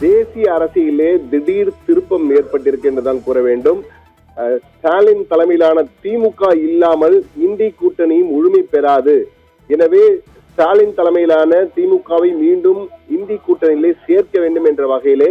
தேசிய அரசியலே திடீர் திருப்பம் ஏற்பட்டிருக்கின்றதான் கூற வேண்டும். ஸ்டாலின் தலைமையிலான திமுக இல்லாமல் இந்தி கூட்டணி முழுமை பெறாது. எனவே ஸ்டாலின் தலைமையிலான திமுகவை மீண்டும் இந்தி கூட்டணியிலே சேர்க்க வேண்டும் என்ற வகையிலே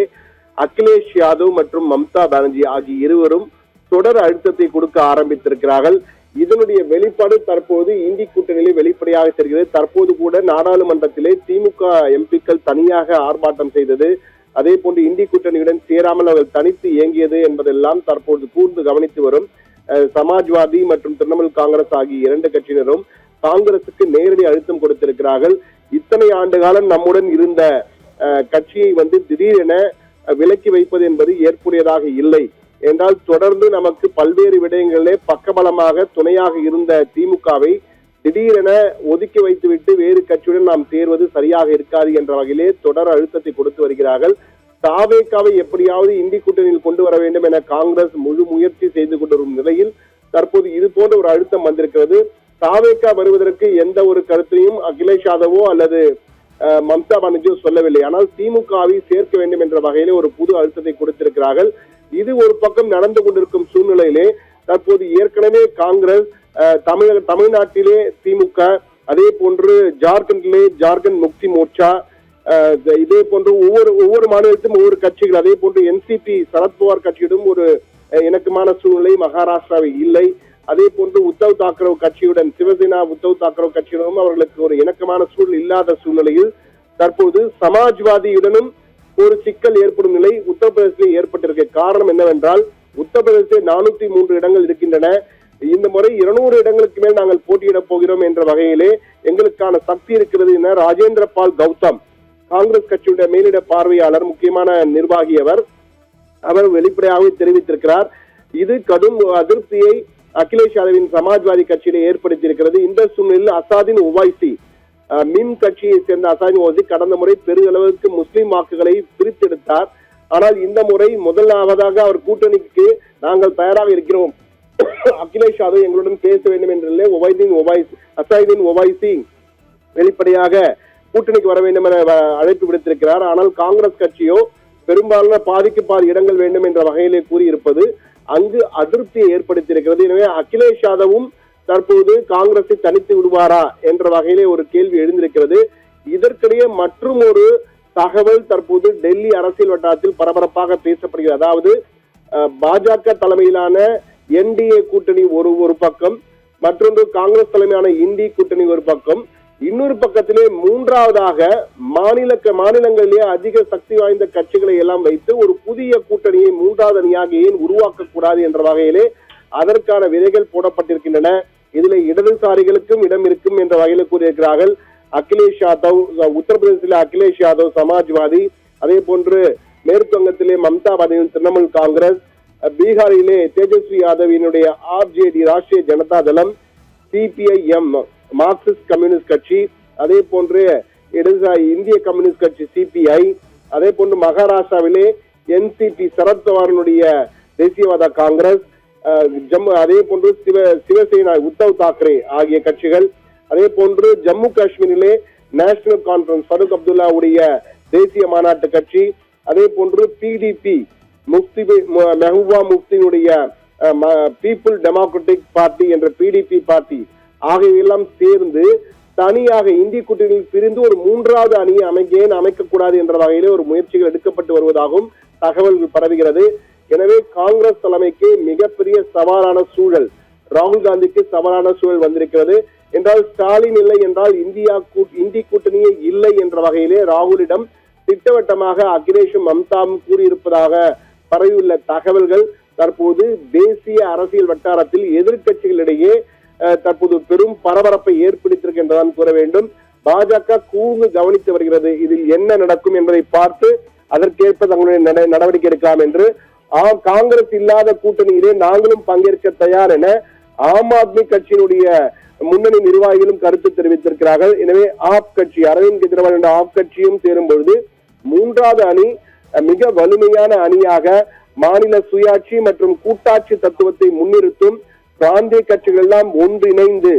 அகிலேஷ் யாதவ் மற்றும் மம்தா பானர்ஜி ஆகிய இருவரும் தொடர் அழுத்தத்தை கொடுக்க ஆரம்பித்திருக்கிறார்கள். இதனுடைய வெளிப்பாடு தற்போது இந்தி கூட்டணியிலே வெளிப்படையாக தெரிகிறது. தற்போது கூட நாடாளுமன்றத்திலே திமுக எம்பிக்கள் தனியாக ஆர்ப்பாட்டம் செய்தது, அதே போன்று இந்தி கூட்டணியுடன் சேராமல் அவர்கள் தனித்து இயங்கியது என்பதெல்லாம் தற்போது கூர்ந்து கவனித்து வரும் சமாஜ்வாதி மற்றும் திரிணாமுல் காங்கிரஸ் ஆகிய இரண்டு கட்சியினரும் காங்கிரசுக்கு நேரடி அழுத்தம் கொடுத்திருக்கிறார்கள். இத்தனை ஆண்டு காலம் நம்முடன் இருந்த கட்சியை திடீரென விலக்கி வைப்பது என்பது ஏற்புடையதாக இல்லை என்றால், தொடர்ந்து நமக்கு பல்வேறு விடயங்களிலே பக்கபலமாக துணையாக இருந்த திமுகவை திடீரென ஒதுக்கி வைத்துவிட்டு வேறு கட்சியுடன் நாம் சேர்வது சரியாக இருக்காது என்ற வகையிலே தொடர் அழுத்தத்தை கொடுத்து வருகிறார்கள். தாவேகாவை எப்படியாவது இந்தி கூட்டணியில் கொண்டு வர வேண்டும் என காங்கிரஸ் முழு முயற்சி செய்து கொண்டிருக்கும் நிலையில் தற்போது இது போன்ற ஒரு அழுத்தம் வந்திருக்கிறது. தாவேகா வருவதற்கு எந்த ஒரு கருத்தையும் அகிலேஷ் யாதவோ அல்லது மம்தா பானர்ஜியோ சொல்லவில்லை. ஆனால் திமுகவை சேர்க்க வேண்டும் என்ற வகையிலே ஒரு புது அழுத்தத்தை கொடுத்திருக்கிறார்கள். இது ஒரு பக்கம் நடந்து கொண்டிருக்கும் சூழ்நிலையிலே தற்போது ஏற்கனவே காங்கிரஸ் தமிழ்நாட்டிலே திமுக, அதே போன்று ஜார்க்கண்டிலே ஜார்க்கண்ட் முக்தி மோர்ச்சா, இதே போன்று ஒவ்வொரு மாநிலத்திலும் ஒவ்வொரு கட்சிகள், அதே போன்று என்சிபி சரத்பவார் கட்சியிடம் ஒரு இணக்கமான சூழ்நிலை மகாராஷ்டிராவில் இல்லை. அதே போன்று உத்தவ் தாக்கரே கட்சியுடன் சிவசேனா உத்தவ் தாக்கரே கட்சியுடனும் அவர்களுக்கு ஒரு இணக்கமான சூழல் இல்லாத சூழ்நிலையில் தற்போது சமாஜ்வாதியுடனும் ஒரு சிக்கல் ஏற்படும் நிலை உத்தரப்பிரதேசத்தில் ஏற்பட்டிருக்க. காரணம் என்னவென்றால், உத்தரப்பிரதேசத்தில் 403 இடங்கள் இருக்கின்றன. இந்த முறை 200 இடங்களுக்கு மேல் நாங்கள் போட்டியிடப் போகிறோம் என்ற வகையிலே எங்களுக்கான சக்தி இருக்கிறது என ராஜேந்திர பால் கௌதம், காங்கிரஸ் கட்சியுடைய மேலிட பார்வையாளர், முக்கியமான நிர்வாகி அவர் வெளிப்படையாக தெரிவித்திருக்கிறார். இது கடும் அதிருப்தியை அகிலேஷ் யாதவின் சமாஜ்வாதி கட்சியிலே ஏற்படுத்தியிருக்கிறது. இந்த சூழ்நிலையில் அசாதின் ஒவைசி, மிம் கட்சியை சேர்ந்த அசாதின் ஒவைசி கடந்த முறை பெருகளவுக்கு முஸ்லிம் வாக்குகளை பிரித்தெடுத்தார். ஆனால் இந்த முறை முதலாவதாக அவர் கூட்டணிக்கு நாங்கள் தயாராக இருக்கிறோம், அகிலேஷ் யாதவ் எங்களுடன் பேச வேண்டும் என்ற அசாதின் ஒவைசி வெளிப்படையாக கூட்டணிக்கு வர வேண்டும் என அழைப்பு விடுத்திருக்கிறார். ஆனால் காங்கிரஸ் கட்சியோ பெரும்பாலான பாதிக்கு பாதி இடங்கள் வேண்டும் என்ற வகையிலே கூறியிருப்பது அங்கு அதிருப்தியை ஏற்படுத்தியிருக்கிறது. எனவே அகிலேஷ் யாதவும் தற்போது காங்கிரஸை தனித்து விடுவாரா என்ற வகையிலே ஒரு கேள்வி எழுந்திருக்கிறது. இதற்கிடையே மற்றும் ஒரு தகவல் தற்போது டெல்லி அரசியல் வட்டாரத்தில் பரபரப்பாக பேசப்படுகிறது. அதாவது பாஜக தலைமையிலான என்டிஏ கூட்டணி ஒரு பக்கம், மற்றொன்று காங்கிரஸ் தலைமையிலான இந்தி கூட்டணி ஒரு பக்கம், இன்னொரு பக்கத்திலே மூன்றாவதாக மாநிலங்களிலே அதிக சக்தி வாய்ந்த கட்சிகளை எல்லாம் வைத்து ஒரு புதிய கூட்டணியை மூன்றாவது அணியாக ஏன் உருவாக்க கூடாது என்ற வகையிலே அதற்கான விதைகள் போடப்பட்டிருக்கின்றன. இதில் இடதுசாரிகளுக்கும் இடம் இருக்கும் என்ற வகையில் கூறியிருக்கிறார்கள். அகிலேஷ் யாதவ், உத்தரப்பிரதேசத்திலே அகிலேஷ் யாதவ் சமாஜ்வாதி, அதே போன்று மேற்கு வங்கத்திலே மம்தா பானர்ஜி திரிணாமுல் காங்கிரஸ், பீகாரிலே தேஜஸ்வி யாதவினுடைய ஆர்ஜேடி ராஷ்டிரிய ஜனதா தளம், சிபிஐஎம் மார்க்சிஸ்ட் கம்யூனிஸ்ட் கட்சி, அதே போன்று இந்திய கம்யூனிஸ்ட் கட்சி சிபிஐ, அதே போன்று மகாராஷ்டிராவிலே என்சிபி சரத்பவாரினுடைய தேசியவாத காங்கிரஸ், அதே போன்று சிவசேனா உத்தவ் தாக்கரே ஆகிய கட்சிகள், அதே போன்று ஜம்மு காஷ்மீரிலே நேஷனல் கான்பரன்ஸ் ஃபருக் அப்துல்லாவுடைய தேசிய மாநாட்டு கட்சி, அதே போன்று பிடிபி மெஹபூபா முஃப்தியினுடைய பீப்புள் டெமோக்ராட்டிக் பார்ட்டி என்ற பிடிபி பார்ட்டி ஆகியவையெல்லாம் சேர்ந்து தனியாக இந்திய கூட்டணியில் பிரிந்து ஒரு மூன்றாவது அணியை அமைக்கக்கூடாது என்ற வகையிலே ஒரு முயற்சிகள் எடுக்கப்பட்டு வருவதாகவும் தகவல்கள் பரவுகிறது. எனவே காங்கிரஸ் தலைமைக்கு மிகப்பெரிய சவாலான சூழல், ராகுல் காந்திக்கு சவாலான சூழல் வந்திருக்கிறது. என்றால் ஸ்டாலின் இல்லை என்றால் இந்தி கூட்டணியே இல்லை என்ற வகையிலே ராகுலிடம் திட்டவட்டமாக அகிலேஷும் மம்தாவும் கூறியிருப்பதாக பரவியுள்ள தகவல்கள் தற்போது தேசிய அரசியல் வட்டாரத்தில் எதிர்கட்சிகளிடையே தற்போது பெரும் பரபரப்பை ஏற்படுத்தியிருக்கின்றதான் கூற வேண்டும். பாஜக கூர்ந்து கவனித்து வருகிறது. இதில் என்ன நடக்கும் என்பதை பார்த்து அதற்கேற்ப தங்களுடைய நடவடிக்கை எடுக்கலாம் என்று. காங்கிரஸ் இல்லாத கூட்டணியிலே நாங்களும் பங்கேற்க தயார் என ஆம் ஆத்மி கட்சியினுடைய முன்னணி நிர்வாகிகளும் கருத்து தெரிவித்திருக்கிறார்கள். எனவே ஆப் கட்சி, அரவிந்த் கெஜ்ரிவால் என்ற ஆப் கட்சியும் சேரும் பொழுது மூன்றாவது அணி மிக வலிமையான அணியாக மாநில சுயாட்சி மற்றும் கூட்டாட்சி தத்துவத்தை முன்னிறுத்தும் பிராந்திய கட்சிகள் எல்லாம் ஒன்றிணைந்து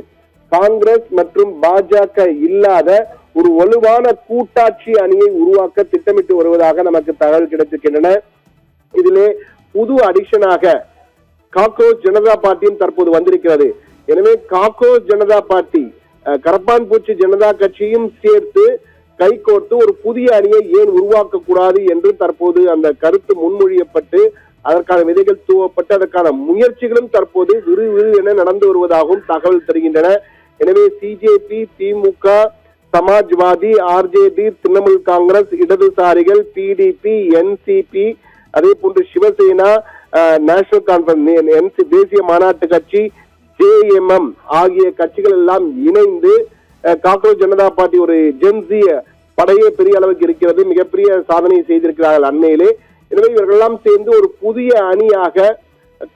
காங்கிரஸ் மற்றும் பாஜக இல்லாத ஒரு வலுவான கூட்டாட்சி அணியை உருவாக்க திட்டமிட்டு வருவதாக நமக்கு தகவல் கிடைத்திருக்கின்றன. இதிலே புது அடிஷனாக காக்ரோச் ஜனதா பார்ட்டியும் தற்போது வந்திருக்கிறது. எனவே காக்ரோச் ஜனதா பார்ட்டி கரப்பான் பூச்சி ஜனதா கட்சியும் சேர்த்து கைகோர்த்து ஒரு புதிய அணியை ஏன் உருவாக்க கூடாது என்று தற்போது அந்த கருத்து முன்மொழியப்பட்டு அதற்கான விதைகள் தூவப்பட்டு அதற்கான முயற்சிகளும் தற்போது விறு என நடந்து வருவதாகவும் தகவல் தருகின்றன. எனவே சிஜேபி, திமுக, சமாஜ்வாதி, ஆர்ஜேடி, திரிணாமுல் காங்கிரஸ், இடதுசாரிகள், பிடிபி, என்சிபி, அதே போன்று சிவசேனா, நேஷனல் கான்பரன்ஸ், தேசிய மாநாட்டு கட்சி, ஜேஎம்எம் ஆகிய கட்சிகள் எல்லாம் இணைந்து காக்ரோச் ஜனதா பார்ட்டி ஒரு ஜென்சி படையே பெரிய அளவுக்கு இருக்கிறது, மிகப்பெரிய சாதனை செய்திருக்கிறார்கள் அண்மையிலே. எனவே இவர்கள் எல்லாம் சேர்ந்து ஒரு புதிய அணியாக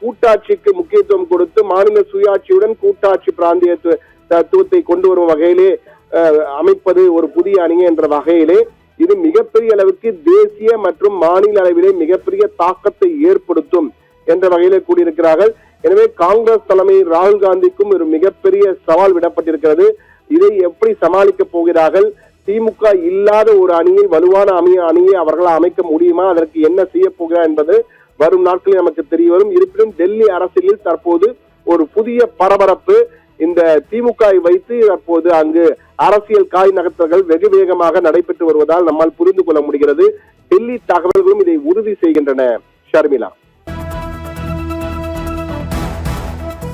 கூட்டாட்சிக்கு முக்கியத்துவம் கொடுத்து மாநில சுயாட்சியுடன் கூட்டாட்சி பிராந்தியத்துவத்தை கொண்டு வரும் வகையிலே அமைப்பது ஒரு புதிய அணி என்ற வகையிலே இது மிகப்பெரிய அளவுக்கு தேசிய மற்றும் மாநில அளவிலே மிகப்பெரிய தாக்கத்தை ஏற்படுத்தும் என்ற வகையிலே கூறியிருக்கிறார்கள். எனவே காங்கிரஸ் தலைமை ராகுல் காந்திக்கும் ஒரு மிகப்பெரிய சவால் விடப்பட்டிருக்கிறது. இதை எப்படி சமாளிக்க போகிறார்கள்? திமுக இல்லாத ஒரு அணியை வலுவான அணியை அவர்களால் அமைக்க முடியுமா? அதற்கு என்ன செய்ய போகிறார் என்பது வரும் நாட்களில் நமக்கு தெரிய வரும். இருப்பினும் டெல்லி அரசியலில் தற்போது ஒரு புதிய பரபரப்பு இந்த திமுகவை வைத்து தற்போது அங்கு அரசியல் காய் நகர்த்தல்கள் வெகு வேகமாக நடைபெற்று வருவதால் நம்மால் புரிந்து கொள்ள முடிகிறது. டெல்லி தகவல்களும் இதை உறுதி செய்கின்றன. ஷர்மிளா.